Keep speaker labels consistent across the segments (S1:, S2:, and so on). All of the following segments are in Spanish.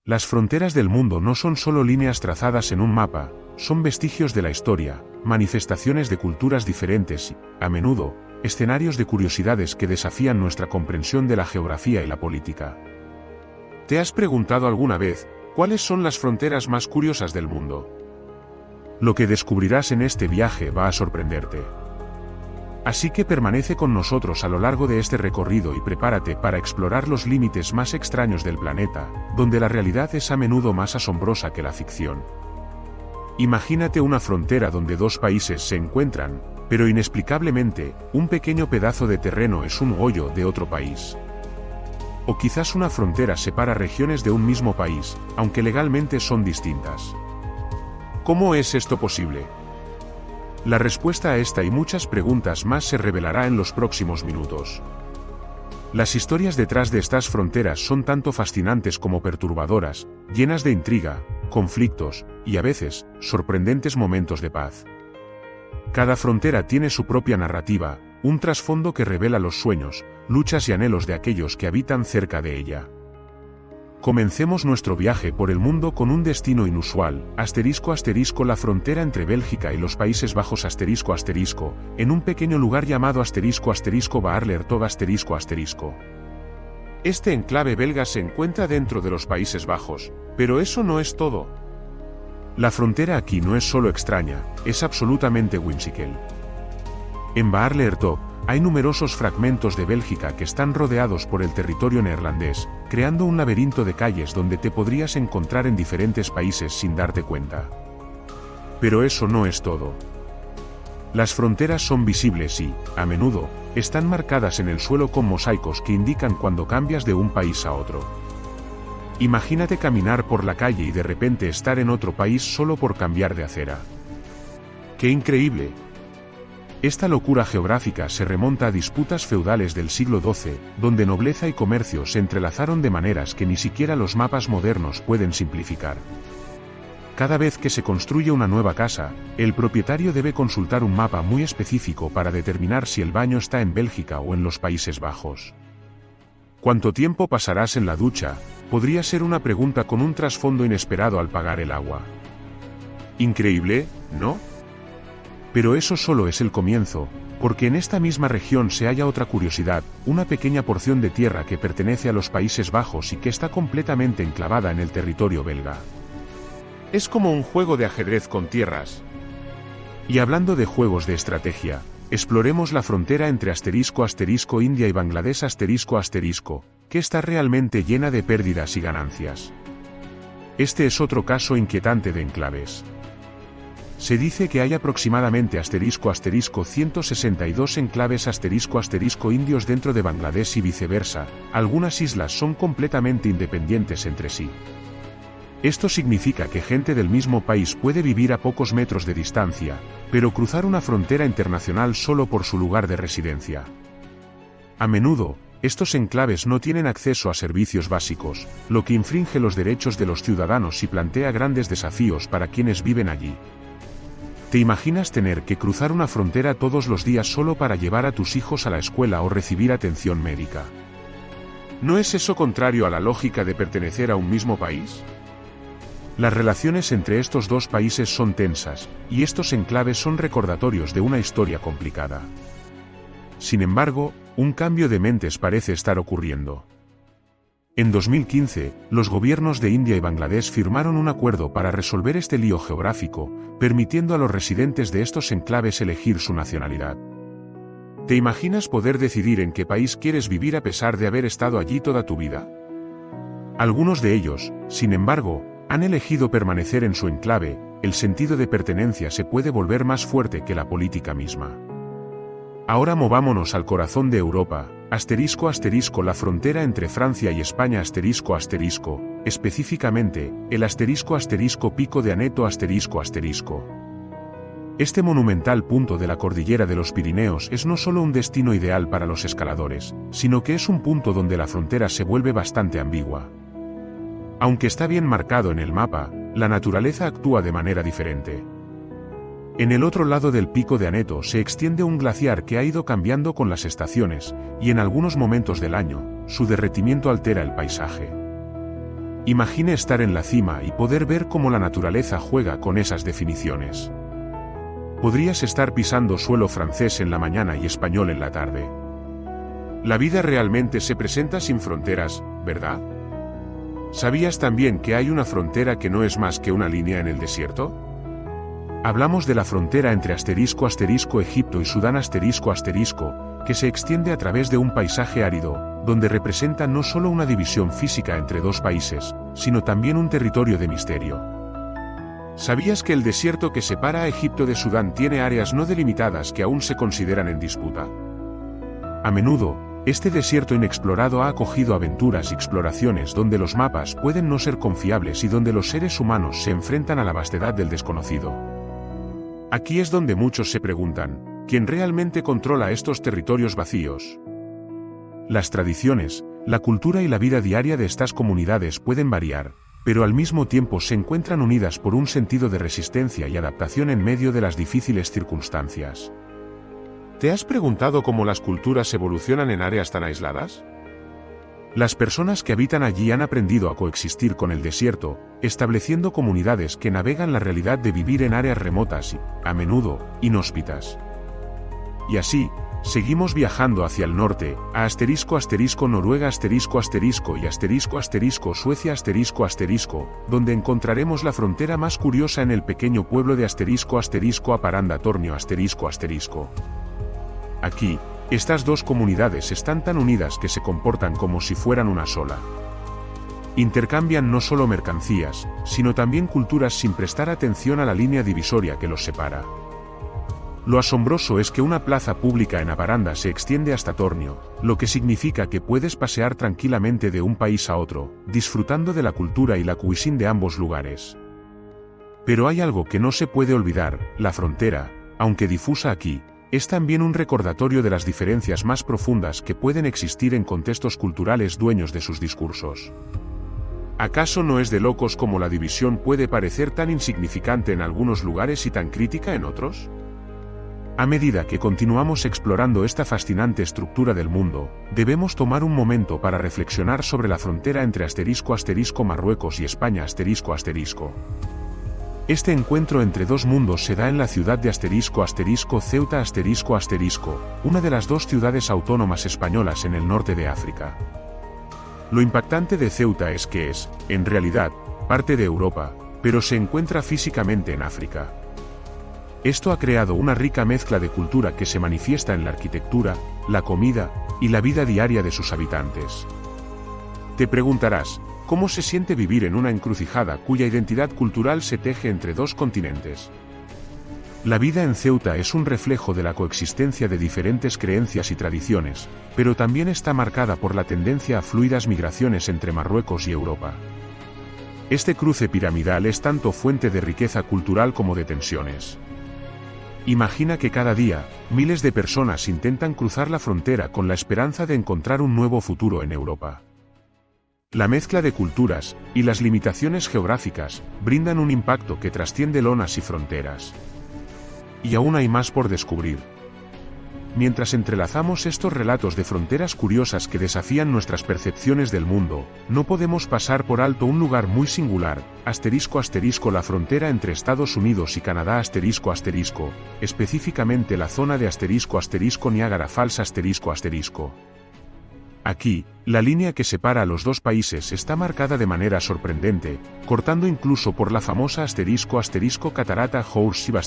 S1: Las fronteras del mundo no son solo líneas trazadas en un mapa, son vestigios de la historia, manifestaciones de culturas diferentes y, a menudo, escenarios de curiosidades que desafían nuestra comprensión de la geografía y la política. ¿Te has preguntado alguna vez cuáles son las fronteras más curiosas del mundo? Lo que descubrirás en este viaje va a sorprenderte. Así que permanece con nosotros a lo largo de este recorrido y prepárate para explorar los límites más extraños del planeta, donde la realidad es a menudo más asombrosa que la ficción. Imagínate una frontera donde dos países se encuentran, pero inexplicablemente, un pequeño pedazo de terreno es un hoyo de otro país. O quizás una frontera separa regiones de un mismo país, aunque legalmente son distintas. ¿Cómo es esto posible? La respuesta a esta y muchas preguntas más se revelará en los próximos minutos. Las historias detrás de estas fronteras son tanto fascinantes como perturbadoras, llenas de intriga, conflictos, y a veces, sorprendentes momentos de paz. Cada frontera tiene su propia narrativa, un trasfondo que revela los sueños, luchas y anhelos de aquellos que habitan cerca de ella. Comencemos nuestro viaje por el mundo con un destino inusual, ***, la frontera entre Bélgica y los Países Bajos ***, en un pequeño lugar llamado ***Baarle-Hertog ***. Este enclave belga se encuentra dentro de los Países Bajos, pero eso no es todo. La frontera aquí no es solo extraña, es absolutamente whimsical. En Baarle-Hertog, hay numerosos fragmentos de Bélgica que están rodeados por el territorio neerlandés, creando un laberinto de calles donde te podrías encontrar en diferentes países sin darte cuenta. Pero eso no es todo. Las fronteras son visibles y, a menudo, están marcadas en el suelo con mosaicos que indican cuando cambias de un país a otro. Imagínate caminar por la calle y de repente estar en otro país solo por cambiar de acera. ¡Qué increíble! Esta locura geográfica se remonta a disputas feudales del siglo XII, donde nobleza y comercio se entrelazaron de maneras que ni siquiera los mapas modernos pueden simplificar. Cada vez que se construye una nueva casa, el propietario debe consultar un mapa muy específico para determinar si el baño está en Bélgica o en los Países Bajos. ¿Cuánto tiempo pasarás en la ducha? Podría ser una pregunta con un trasfondo inesperado al pagar el agua. Increíble, ¿no? Pero eso solo es el comienzo, porque en esta misma región se halla otra curiosidad, una pequeña porción de tierra que pertenece a los Países Bajos y que está completamente enclavada en el territorio belga. Es como un juego de ajedrez con tierras. Y hablando de juegos de estrategia, exploremos la frontera entre India y Bangladesh que está realmente llena de pérdidas y ganancias. Este es otro caso inquietante de enclaves. Se dice que hay aproximadamente ***162 enclaves ***indios dentro de Bangladesh y viceversa, algunas islas son completamente independientes entre sí. Esto significa que gente del mismo país puede vivir a pocos metros de distancia, pero cruzar una frontera internacional solo por su lugar de residencia. A menudo, estos enclaves no tienen acceso a servicios básicos, lo que infringe los derechos de los ciudadanos y plantea grandes desafíos para quienes viven allí. ¿Te imaginas tener que cruzar una frontera todos los días solo para llevar a tus hijos a la escuela o recibir atención médica? ¿No es eso contrario a la lógica de pertenecer a un mismo país? Las relaciones entre estos dos países son tensas, y estos enclaves son recordatorios de una historia complicada. Sin embargo, un cambio de mentes parece estar ocurriendo. En 2015, los gobiernos de India y Bangladesh firmaron un acuerdo para resolver este lío geográfico, permitiendo a los residentes de estos enclaves elegir su nacionalidad. ¿Te imaginas poder decidir en qué país quieres vivir a pesar de haber estado allí toda tu vida? Algunos de ellos, sin embargo, han elegido permanecer en su enclave. El sentido de pertenencia se puede volver más fuerte que la política misma. Ahora movámonos al corazón de Europa, la frontera entre Francia y España específicamente, el ***Pico de Aneto Este monumental punto de la cordillera de los Pirineos es no solo un destino ideal para los escaladores, sino que es un punto donde la frontera se vuelve bastante ambigua. Aunque está bien marcado en el mapa, la naturaleza actúa de manera diferente. En el otro lado del Pico de Aneto se extiende un glaciar que ha ido cambiando con las estaciones, y en algunos momentos del año, su derretimiento altera el paisaje. Imagine estar en la cima y poder ver cómo la naturaleza juega con esas definiciones. Podrías estar pisando suelo francés en la mañana y español en la tarde. La vida realmente se presenta sin fronteras, ¿verdad? ¿Sabías también que hay una frontera que no es más que una línea en el desierto? Hablamos de la frontera entre Egipto y Sudán que se extiende a través de un paisaje árido, donde representa no solo una división física entre dos países, sino también un territorio de misterio. ¿Sabías que el desierto que separa a Egipto de Sudán tiene áreas no delimitadas que aún se consideran en disputa? A menudo, este desierto inexplorado ha acogido aventuras y exploraciones donde los mapas pueden no ser confiables y donde los seres humanos se enfrentan a la vastedad del desconocido. Aquí es donde muchos se preguntan, ¿quién realmente controla estos territorios vacíos? Las tradiciones, la cultura y la vida diaria de estas comunidades pueden variar, pero al mismo tiempo se encuentran unidas por un sentido de resistencia y adaptación en medio de las difíciles circunstancias. ¿Te has preguntado cómo las culturas evolucionan en áreas tan aisladas? Las personas que habitan allí han aprendido a coexistir con el desierto, estableciendo comunidades que navegan la realidad de vivir en áreas remotas y, a menudo, inhóspitas. Y así, seguimos viajando hacia el norte, a Noruega y Suecia donde encontraremos la frontera más curiosa en el pequeño pueblo de Aparanda Tornio Aquí, estas dos comunidades están tan unidas que se comportan como si fueran una sola. Intercambian no solo mercancías, sino también culturas sin prestar atención a la línea divisoria que los separa. Lo asombroso es que una plaza pública en Aparanda se extiende hasta Tornio, lo que significa que puedes pasear tranquilamente de un país a otro, disfrutando de la cultura y la cuisine de ambos lugares. Pero hay algo que no se puede olvidar: la frontera, aunque difusa aquí, es también un recordatorio de las diferencias más profundas que pueden existir en contextos culturales dueños de sus discursos. ¿Acaso no es de locos cómo la división puede parecer tan insignificante en algunos lugares y tan crítica en otros? A medida que continuamos explorando esta fascinante estructura del mundo, debemos tomar un momento para reflexionar sobre la frontera entre Marruecos y España Este encuentro entre dos mundos se da en la ciudad de Ceuta una de las dos ciudades autónomas españolas en el norte de África. Lo impactante de Ceuta es que es, en realidad, parte de Europa, pero se encuentra físicamente en África. Esto ha creado una rica mezcla de cultura que se manifiesta en la arquitectura, la comida y la vida diaria de sus habitantes. Te preguntarás, ¿cómo se siente vivir en una encrucijada cuya identidad cultural se teje entre dos continentes? La vida en Ceuta es un reflejo de la coexistencia de diferentes creencias y tradiciones, pero también está marcada por la tendencia a fluidas migraciones entre Marruecos y Europa. Este cruce piramidal es tanto fuente de riqueza cultural como de tensiones. Imagina que cada día, miles de personas intentan cruzar la frontera con la esperanza de encontrar un nuevo futuro en Europa. La mezcla de culturas, y las limitaciones geográficas, brindan un impacto que trasciende lonas y fronteras. Y aún hay más por descubrir. Mientras entrelazamos estos relatos de fronteras curiosas que desafían nuestras percepciones del mundo, no podemos pasar por alto un lugar muy singular, la frontera entre Estados Unidos y Canadá específicamente la zona de Niágara Falls Aquí, la línea que separa a los dos países está marcada de manera sorprendente, cortando incluso por la famosa catarata Horseshoe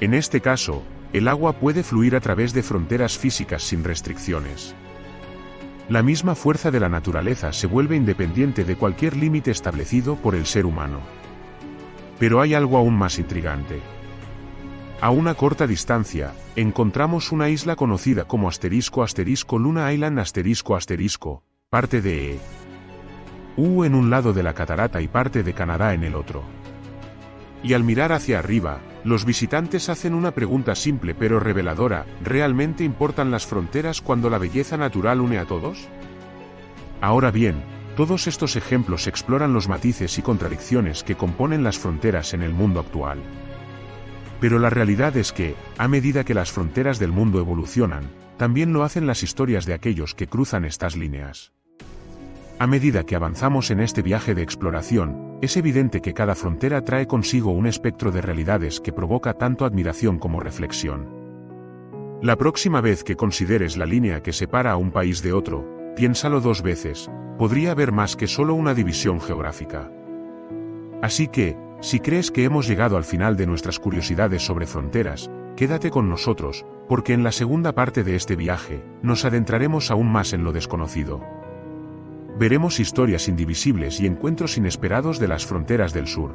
S1: En este caso, el agua puede fluir a través de fronteras físicas sin restricciones. La misma fuerza de la naturaleza se vuelve independiente de cualquier límite establecido por el ser humano. Pero hay algo aún más intrigante. A una corta distancia, encontramos una isla conocida como Luna Island parte de EU en un lado de la catarata y parte de Canadá en el otro. Y al mirar hacia arriba, los visitantes hacen una pregunta simple pero reveladora: ¿realmente importan las fronteras cuando la belleza natural une a todos? Ahora bien, todos estos ejemplos exploran los matices y contradicciones que componen las fronteras en el mundo actual. Pero la realidad es que, a medida que las fronteras del mundo evolucionan, también lo hacen las historias de aquellos que cruzan estas líneas. A medida que avanzamos en este viaje de exploración, es evidente que cada frontera trae consigo un espectro de realidades que provoca tanto admiración como reflexión. La próxima vez que consideres la línea que separa a un país de otro, piénsalo 2 veces, podría haber más que solo una división geográfica. Así que, si crees que hemos llegado al final de nuestras curiosidades sobre fronteras, quédate con nosotros, porque en la segunda parte de este viaje, nos adentraremos aún más en lo desconocido. Veremos historias indivisibles y encuentros inesperados de las fronteras del sur.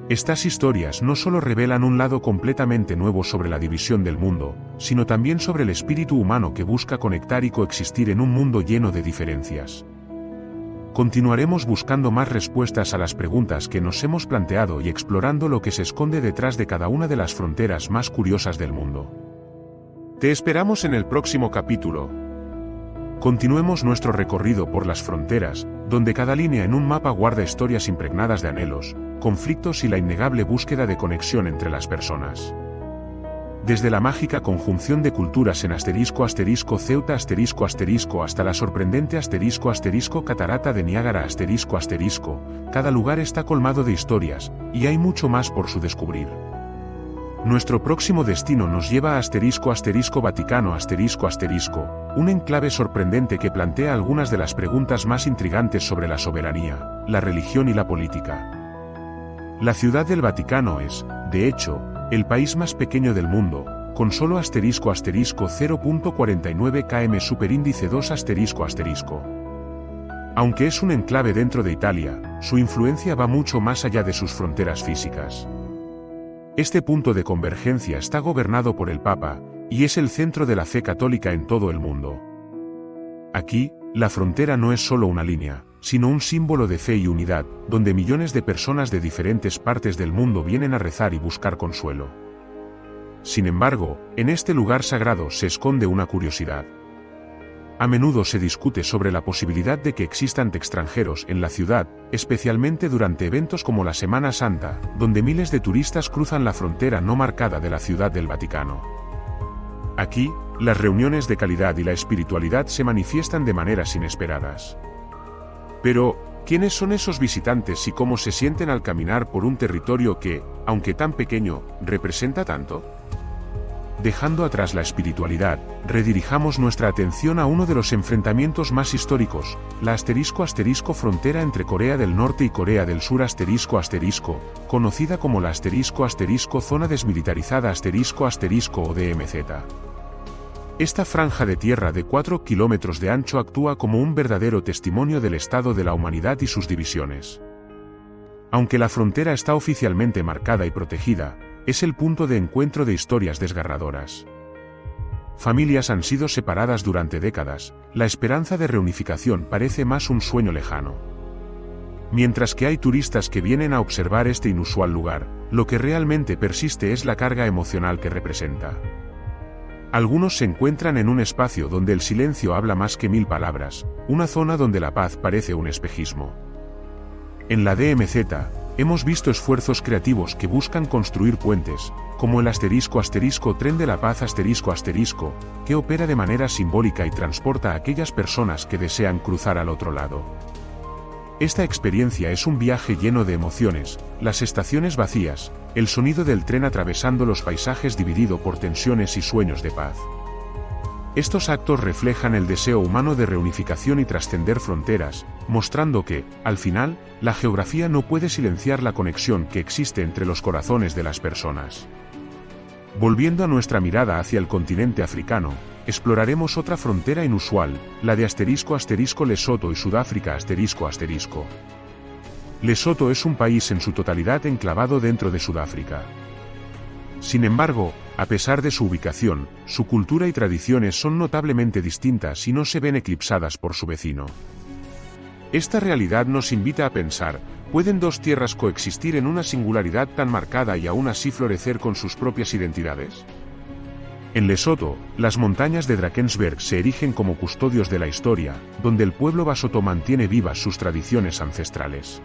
S1: Estas historias no solo revelan un lado completamente nuevo sobre la división del mundo, sino también sobre el espíritu humano que busca conectar y coexistir en un mundo lleno de diferencias. Continuaremos buscando más respuestas a las preguntas que nos hemos planteado y explorando lo que se esconde detrás de cada una de las fronteras más curiosas del mundo. Te esperamos en el próximo capítulo. Continuemos nuestro recorrido por las fronteras, donde cada línea en un mapa guarda historias impregnadas de anhelos, conflictos y la innegable búsqueda de conexión entre las personas. Desde la mágica conjunción de culturas en **Ceuta** hasta la sorprendente *** catarata de Niágara ***, cada lugar está colmado de historias, y hay mucho más por su descubrir. Nuestro próximo destino nos lleva a **Vaticano **, un enclave sorprendente que plantea algunas de las preguntas más intrigantes sobre la soberanía, la religión y la política. La Ciudad del Vaticano es, de hecho, el país más pequeño del mundo, con solo *0.49 km superíndice 2 **. Aunque es un enclave dentro de Italia, su influencia va mucho más allá de sus fronteras físicas. Este punto de convergencia está gobernado por el Papa, y es el centro de la fe católica en todo el mundo. Aquí, la frontera no es solo una línea, sino un símbolo de fe y unidad, donde millones de personas de diferentes partes del mundo vienen a rezar y buscar consuelo. Sin embargo, en este lugar sagrado se esconde una curiosidad. A menudo se discute sobre la posibilidad de que existan extranjeros en la ciudad, especialmente durante eventos como la Semana Santa, donde miles de turistas cruzan la frontera no marcada de la Ciudad del Vaticano. Aquí, las reuniones de calidad y la espiritualidad se manifiestan de maneras inesperadas. Pero, ¿quiénes son esos visitantes y cómo se sienten al caminar por un territorio que, aunque tan pequeño, representa tanto? Dejando atrás la espiritualidad, redirijamos nuestra atención a uno de los enfrentamientos más históricos, la *** frontera entre Corea del Norte y Corea del Sur ***, conocida como la *** zona desmilitarizada *** o DMZ. Esta franja de tierra de 4 kilómetros de ancho actúa como un verdadero testimonio del estado de la humanidad y sus divisiones. Aunque la frontera está oficialmente marcada y protegida, es el punto de encuentro de historias desgarradoras. Familias han sido separadas durante décadas, la esperanza de reunificación parece más un sueño lejano. Mientras que hay turistas que vienen a observar este inusual lugar, lo que realmente persiste es la carga emocional que representa. Algunos se encuentran en un espacio donde el silencio habla más que 1000 palabras, una zona donde la paz parece un espejismo. En la DMZ, hemos visto esfuerzos creativos que buscan construir puentes, como el **Tren de la Paz **, que opera de manera simbólica y transporta a aquellas personas que desean cruzar al otro lado. Esta experiencia es un viaje lleno de emociones, las estaciones vacías, el sonido del tren atravesando los paisajes dividido por tensiones y sueños de paz. Estos actos reflejan el deseo humano de reunificación y trascender fronteras, mostrando que, al final, la geografía no puede silenciar la conexión que existe entre los corazones de las personas. Volviendo a nuestra mirada hacia el continente africano, exploraremos otra frontera inusual, la de *** Lesoto y Sudáfrica ***. Lesoto es un país en su totalidad enclavado dentro de Sudáfrica. Sin embargo, a pesar de su ubicación, su cultura y tradiciones son notablemente distintas y no se ven eclipsadas por su vecino. Esta realidad nos invita a pensar, ¿pueden dos tierras coexistir en una singularidad tan marcada y aún así florecer con sus propias identidades? En Lesoto, las montañas de Drakensberg se erigen como custodios de la historia, donde el pueblo basoto mantiene vivas sus tradiciones ancestrales.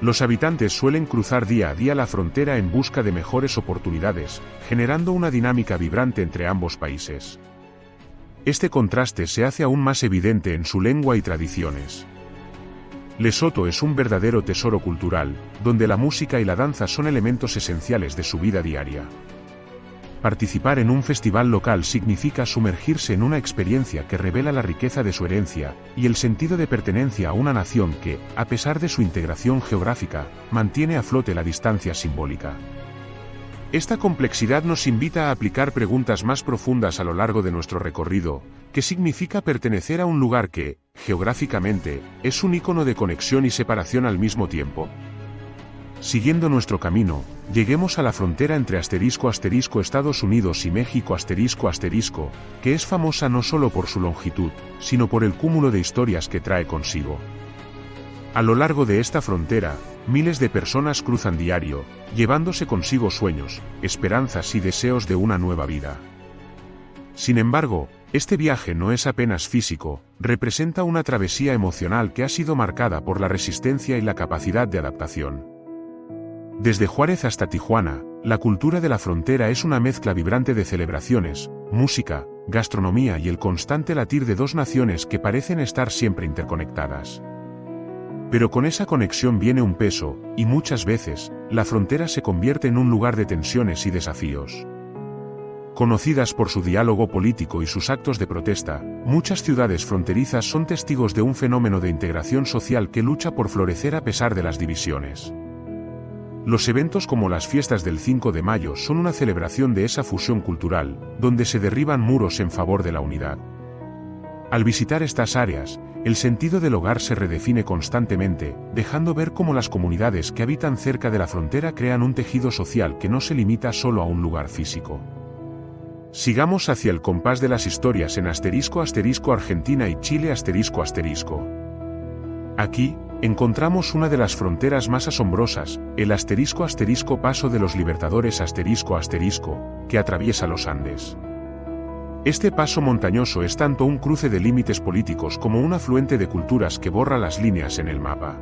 S1: Los habitantes suelen cruzar día a día la frontera en busca de mejores oportunidades, generando una dinámica vibrante entre ambos países. Este contraste se hace aún más evidente en su lengua y tradiciones. Lesoto es un verdadero tesoro cultural, donde la música y la danza son elementos esenciales de su vida diaria. Participar en un festival local significa sumergirse en una experiencia que revela la riqueza de su herencia y el sentido de pertenencia a una nación que, a pesar de su integración geográfica, mantiene a flote la distancia simbólica. Esta complejidad nos invita a aplicar preguntas más profundas a lo largo de nuestro recorrido. ¿Qué significa pertenecer a un lugar que, geográficamente, es un icono de conexión y separación al mismo tiempo? Siguiendo nuestro camino, lleguemos a la frontera entre Estados Unidos y México que es famosa no solo por su longitud, sino por el cúmulo de historias que trae consigo. A lo largo de esta frontera, miles de personas cruzan diario, llevándose consigo sueños, esperanzas y deseos de una nueva vida. Sin embargo, este viaje no es apenas físico, representa una travesía emocional que ha sido marcada por la resistencia y la capacidad de adaptación. Desde Juárez hasta Tijuana, la cultura de la frontera es una mezcla vibrante de celebraciones, música, gastronomía y el constante latir de dos naciones que parecen estar siempre interconectadas. Pero con esa conexión viene un peso, y muchas veces, la frontera se convierte en un lugar de tensiones y desafíos. Conocidas por su diálogo político y sus actos de protesta, muchas ciudades fronterizas son testigos de un fenómeno de integración social que lucha por florecer a pesar de las divisiones. Los eventos como las fiestas del 5 de mayo son una celebración de esa fusión cultural, donde se derriban muros en favor de la unidad. Al visitar estas áreas, el sentido del hogar se redefine constantemente, dejando ver cómo las comunidades que habitan cerca de la frontera crean un tejido social que no se limita solo a un lugar físico. Sigamos hacia el compás de las historias en Argentina y Chile Aquí, encontramos una de las fronteras más asombrosas, el Paso de los Libertadores que atraviesa los Andes. Este paso montañoso es tanto un cruce de límites políticos como un afluente de culturas que borra las líneas en el mapa.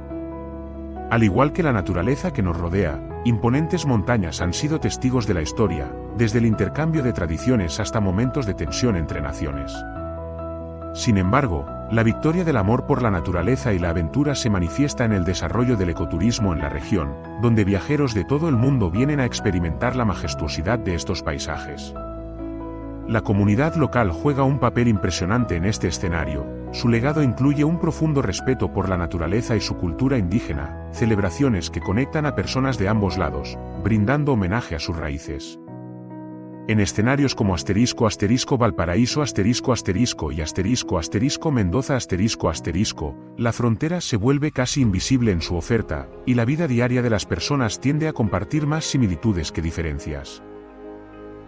S1: Al igual que la naturaleza que nos rodea, imponentes montañas han sido testigos de la historia, desde el intercambio de tradiciones hasta momentos de tensión entre naciones. Sin embargo, la victoria del amor por la naturaleza y la aventura se manifiesta en el desarrollo del ecoturismo en la región, donde viajeros de todo el mundo vienen a experimentar la majestuosidad de estos paisajes. La comunidad local juega un papel impresionante en este escenario. Su legado incluye un profundo respeto por la naturaleza y su cultura indígena, celebraciones que conectan a personas de ambos lados, brindando homenaje a sus raíces. En escenarios como Valparaíso y Mendoza la frontera se vuelve casi invisible en su oferta, y la vida diaria de las personas tiende a compartir más similitudes que diferencias.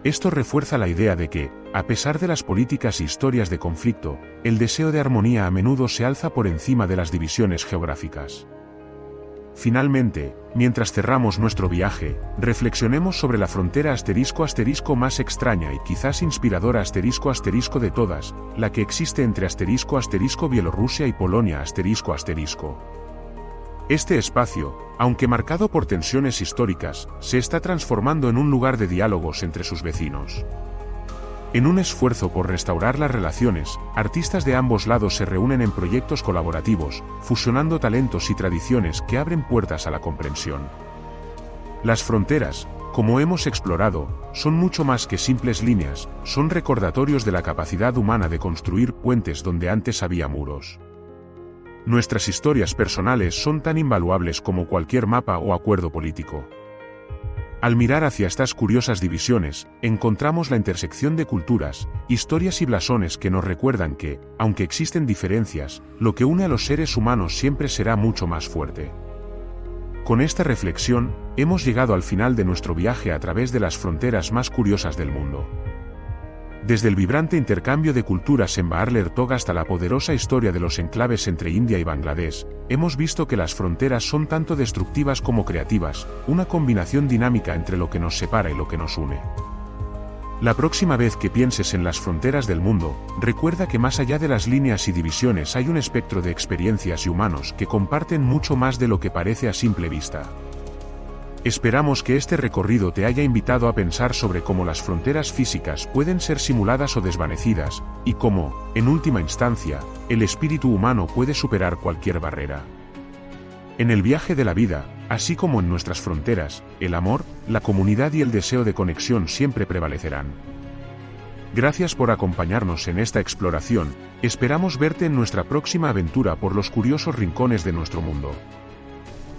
S1: Esto refuerza la idea de que, a pesar de las políticas e historias de conflicto, el deseo de armonía a menudo se alza por encima de las divisiones geográficas. Finalmente, mientras cerramos nuestro viaje, reflexionemos sobre la frontera más extraña y quizás inspiradora de todas, la que existe entre Bielorrusia y Polonia Este espacio, aunque marcado por tensiones históricas, se está transformando en un lugar de diálogos entre sus vecinos. En un esfuerzo por restaurar las relaciones, artistas de ambos lados se reúnen en proyectos colaborativos, fusionando talentos y tradiciones que abren puertas a la comprensión. Las fronteras, como hemos explorado, son mucho más que simples líneas, son recordatorios de la capacidad humana de construir puentes donde antes había muros. Nuestras historias personales son tan invaluables como cualquier mapa o acuerdo político. Al mirar hacia estas curiosas divisiones, encontramos la intersección de culturas, historias y blasones que nos recuerdan que, aunque existen diferencias, lo que une a los seres humanos siempre será mucho más fuerte. Con esta reflexión, hemos llegado al final de nuestro viaje a través de las fronteras más curiosas del mundo. Desde el vibrante intercambio de culturas en Baarle-Hertog hasta la poderosa historia de los enclaves entre India y Bangladesh, hemos visto que las fronteras son tanto destructivas como creativas, una combinación dinámica entre lo que nos separa y lo que nos une. La próxima vez que pienses en las fronteras del mundo, recuerda que más allá de las líneas y divisiones hay un espectro de experiencias y humanos que comparten mucho más de lo que parece a simple vista. Esperamos que este recorrido te haya invitado a pensar sobre cómo las fronteras físicas pueden ser simuladas o desvanecidas, y cómo, en última instancia, el espíritu humano puede superar cualquier barrera. En el viaje de la vida, así como en nuestras fronteras, el amor, la comunidad y el deseo de conexión siempre prevalecerán. Gracias por acompañarnos en esta exploración, esperamos verte en nuestra próxima aventura por los curiosos rincones de nuestro mundo.